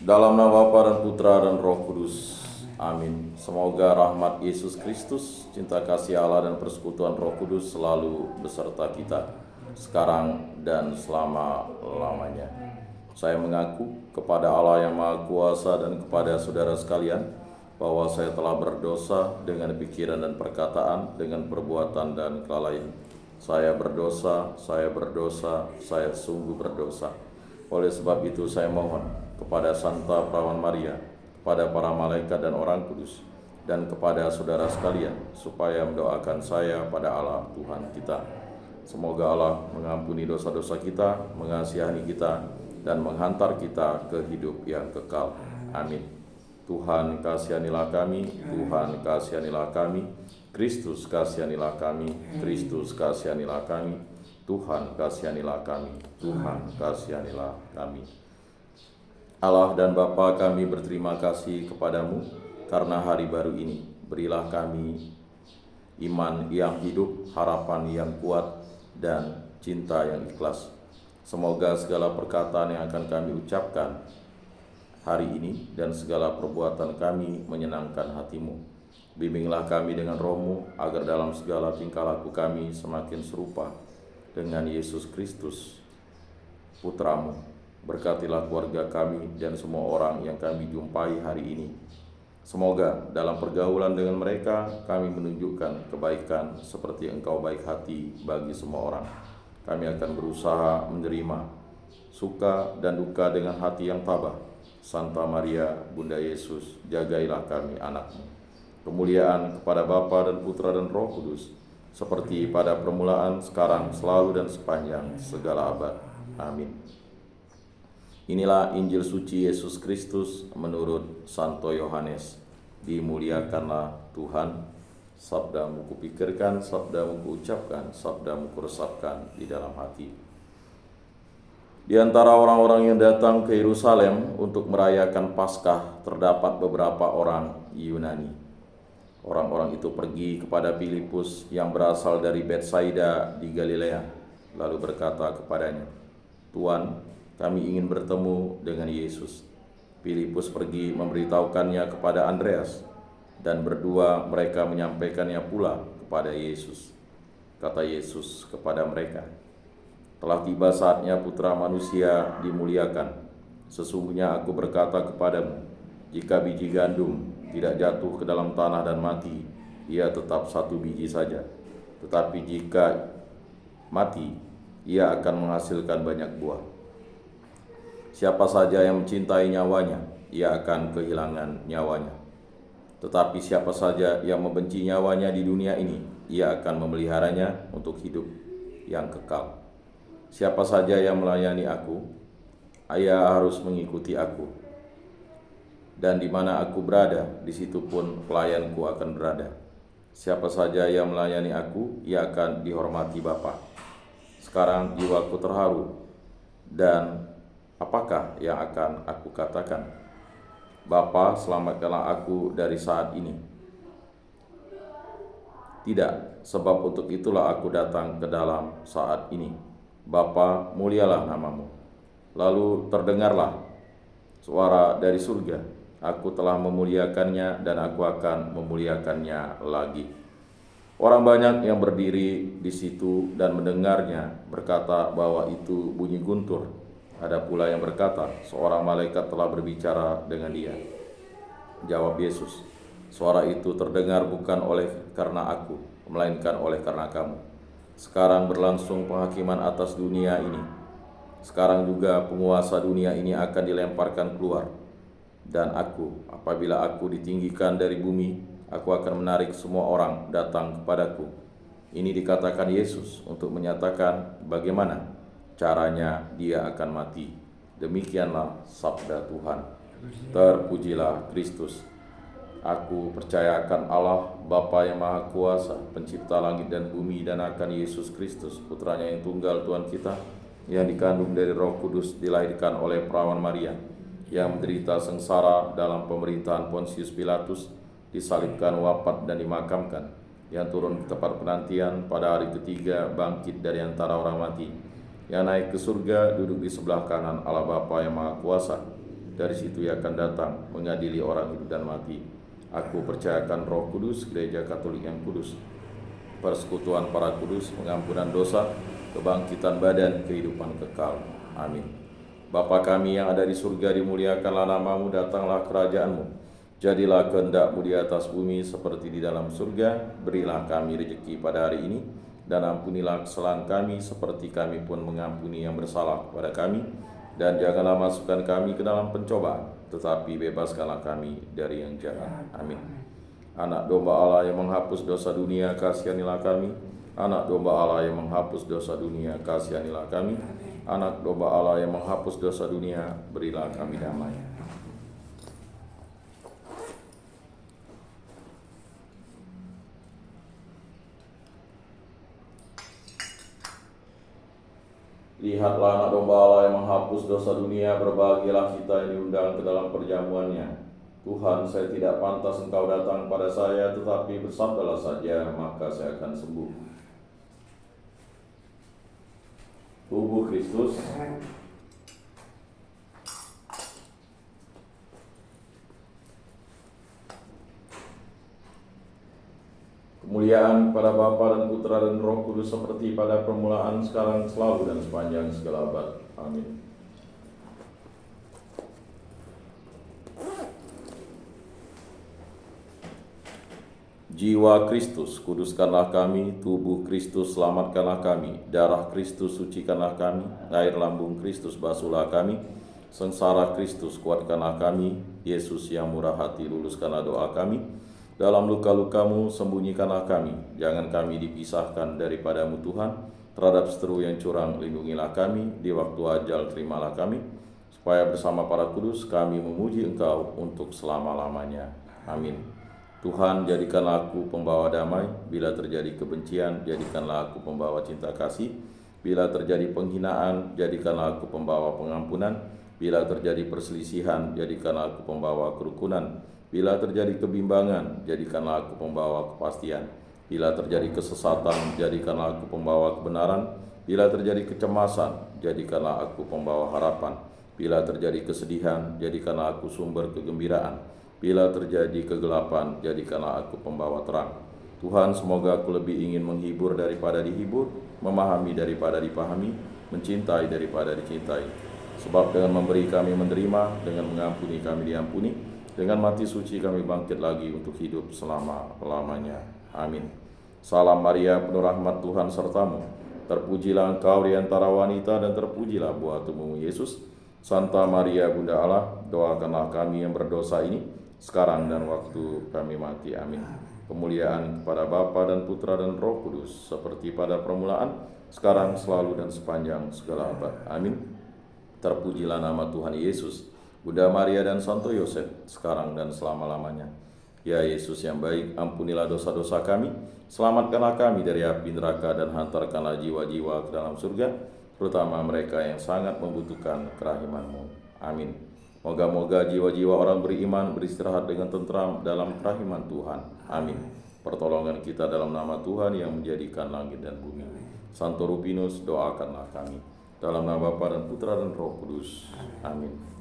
Dalam nama Bapa dan Putra dan Roh Kudus. Amin. Semoga rahmat Yesus Kristus, cinta kasih Allah dan persekutuan Roh Kudus selalu beserta kita sekarang dan selama-lamanya. Saya mengaku kepada Allah yang Maha Kuasa dan kepada saudara sekalian bahwa saya telah berdosa dengan pikiran dan perkataan, dengan perbuatan dan kelalaian. Saya berdosa, saya sungguh berdosa. Oleh sebab itu saya mohon kepada Santa Perawan Maria, kepada para malaikat dan orang kudus, dan kepada saudara sekalian, supaya mendoakan saya pada Allah Tuhan kita. Semoga Allah mengampuni dosa-dosa kita, mengasihani kita, dan menghantar kita ke hidup yang kekal. Amin. Tuhan kasihanilah kami, Tuhan kasihanilah kami, Kristus kasihanilah kami, Kristus kasihanilah kami, Tuhan kasihanilah kami, Tuhan kasihanilah kami. Allah dan Bapa, kami berterima kasih kepadamu karena hari baru ini. Berilah kami iman yang hidup, harapan yang kuat, dan cinta yang ikhlas. Semoga segala perkataan yang akan kami ucapkan hari ini dan segala perbuatan kami menyenangkan hati-Mu. Bimbinglah kami dengan Roh-Mu agar dalam segala tingkah laku kami semakin serupa dengan Yesus Kristus, Putra-Mu. Berkatilah keluarga kami dan semua orang yang kami jumpai hari ini. Semoga dalam pergaulan dengan mereka kami menunjukkan kebaikan seperti Engkau baik hati bagi semua orang. Kami akan berusaha menerima suka dan duka dengan hati yang tabah. Santa Maria, Bunda Yesus, jagailah kami anak-Mu. Kemuliaan kepada Bapa dan Putra dan Roh Kudus, seperti pada permulaan, sekarang, selalu, dan sepanjang segala abad. Amin. Inilah Injil suci Yesus Kristus menurut Santo Yohanes. Dimuliakanlah Tuhan. Sabda-Mu kupikirkan, sabda-Mu kuucapkan, sabda-Mu kuresapkan di dalam hati. Di antara orang-orang yang datang ke Yerusalem untuk merayakan Paskah terdapat beberapa orang Yunani. Orang-orang itu pergi kepada Filipus yang berasal dari Betsaida di Galilea, lalu berkata kepadanya, "Tuan, kami ingin bertemu dengan Yesus." Filipus pergi memberitahukannya kepada Andreas, dan berdua mereka menyampaikannya pula kepada Yesus. Kata Yesus kepada mereka, "Telah tiba saatnya Putra Manusia dimuliakan. Sesungguhnya aku berkata kepadamu, jika biji gandum tidak jatuh ke dalam tanah dan mati, ia tetap satu biji saja. Tetapi jika mati, ia akan menghasilkan banyak buah. Siapa saja yang mencintai nyawanya, ia akan kehilangan nyawanya. Tetapi siapa saja yang membenci nyawanya di dunia ini, ia akan memeliharanya untuk hidup yang kekal. Siapa saja yang melayani aku, ia harus mengikuti aku. Dan di mana aku berada, di situ pun pelayanku akan berada. Siapa saja yang melayani aku, ia akan dihormati Bapa. Sekarang jiwaku terharu, dan apakah yang akan aku katakan? Bapa, selamatkanlah aku dari saat ini. Tidak, sebab untuk itulah aku datang ke dalam saat ini. Bapa, mulialah nama-Mu." Lalu terdengarlah suara dari surga, "Aku telah memuliakannya dan aku akan memuliakannya lagi." Orang banyak yang berdiri di situ dan mendengarnya berkata bahwa itu bunyi guntur. Ada pula yang berkata, seorang malaikat telah berbicara dengan dia. Jawab Yesus, "Suara itu terdengar bukan oleh karena aku, melainkan oleh karena kamu. Sekarang berlangsung penghakiman atas dunia ini. Sekarang juga penguasa dunia ini akan dilemparkan keluar. Dan aku, apabila aku ditinggikan dari bumi, aku akan menarik semua orang datang kepadaku." Ini dikatakan Yesus untuk menyatakan bagaimana caranya dia akan mati. Demikianlah sabda Tuhan. Terpujilah Kristus. Aku percaya akan Allah, Bapa yang Maha Kuasa, pencipta langit dan bumi, dan akan Yesus Kristus, Putranya yang tunggal Tuhan kita, yang dikandung dari Roh Kudus, dilahirkan oleh Perawan Maria, yang menderita sengsara dalam pemerintahan Pontius Pilatus, disalibkan, wafat, dan dimakamkan, yang turun ke tempat penantian, pada hari ketiga bangkit dari antara orang mati, yang naik ke surga, duduk di sebelah kanan Allah Bapa yang Maha Kuasa, Dari situ ia akan datang mengadili orang hidup dan mati. Aku percayakan Roh Kudus, Gereja Katolik yang kudus, persekutuan para kudus, pengampunan dosa, kebangkitan badan, kehidupan kekal. Amin. Bapa kami yang ada di surga, dimuliakanlah namamu, datanglah kerajaanmu. Jadilah kehendak-mu di atas bumi seperti di dalam surga. Berilah kami rezeki pada hari ini, dan ampunilah kesalahan kami seperti kami pun mengampuni yang bersalah kepada kami. Dan janganlah masukkan kami ke dalam pencobaan, tetapi bebaskanlah kami dari yang jahat. Amin. Anak domba Allah yang menghapus dosa dunia, kasihanilah kami. Anak domba Allah yang menghapus dosa dunia, kasihanilah kami. Anak domba Allah yang menghapus dosa dunia, berilah kami damai. Lihatlah anak domba Allah yang menghapus dosa dunia, berbahagialah kita yang diundang ke dalam perjamuannya. Tuhan, saya tidak pantas Engkau datang pada saya, tetapi bersabdalah saja, maka saya akan sembuh. Tubuh Kristus, kemuliaan kepada Bapa dan Putra dan Roh Kudus seperti pada permulaan, sekarang, selalu, dan sepanjang segala abad. Amin. Jiwa Kristus, kuduskanlah kami. Tubuh Kristus, selamatkanlah kami. Darah Kristus, sucikanlah kami. Air lambung Kristus, basuhlah kami. Sengsara Kristus, kuatkanlah kami. Yesus yang murah hati, luluskanlah doa kami. Dalam luka-lukamu, sembunyikanlah kami. Jangan kami dipisahkan daripadamu Tuhan. Terhadap seteru yang curang, lindungilah kami. Di waktu ajal, terimalah kami. Supaya bersama para kudus, kami memuji Engkau untuk selama-lamanya. Amin. Tuhan, jadikanlah aku pembawa damai. Bila terjadi kebencian, jadikanlah aku pembawa cinta kasih. Bila terjadi penghinaan, jadikanlah aku pembawa pengampunan. Bila terjadi perselisihan, jadikanlah aku pembawa kerukunan. Bila terjadi kebimbangan, jadikanlah aku pembawa kepastian. Bila terjadi kesesatan, jadikanlah aku pembawa kebenaran. Bila terjadi kecemasan, jadikanlah aku pembawa harapan. Bila terjadi kesedihan, jadikanlah aku sumber kegembiraan. Bila terjadi kegelapan, jadikanlah aku pembawa terang. Tuhan, semoga aku lebih ingin menghibur daripada dihibur, memahami daripada dipahami, mencintai daripada dicintai. Sebab dengan memberi kami menerima, dengan mengampuni kami diampuni, dengan mati suci kami bangkit lagi untuk hidup selama-lamanya. Amin. Salam Maria, penuh rahmat Tuhan sertamu. Terpujilah engkau di antara wanita, dan terpujilah buah tubuhmu Yesus. Santa Maria, Bunda Allah, doakanlah kami yang berdosa ini, sekarang dan waktu kami mati. Amin. Kemuliaan kepada Bapa dan Putra dan Roh Kudus, seperti pada permulaan, sekarang, selalu, dan sepanjang segala abad. Amin. Terpujilah nama Tuhan Yesus, Bunda Maria dan Santo Yosef, sekarang dan selama-lamanya. Ya Yesus yang baik, ampunilah dosa-dosa kami, selamatkanlah kami dari api neraka, dan hantarkanlah jiwa-jiwa ke dalam surga, terutama mereka yang sangat membutuhkan kerahiman-Mu. Amin. Moga-moga jiwa-jiwa orang beriman beristirahat dengan tentram dalam kerahiman Tuhan. Amin. Pertolongan kita dalam nama Tuhan yang menjadikan langit dan bumi. Santo Rupinus, doakanlah kami. Dalam nama Bapa dan Putra dan Roh Kudus. Amin.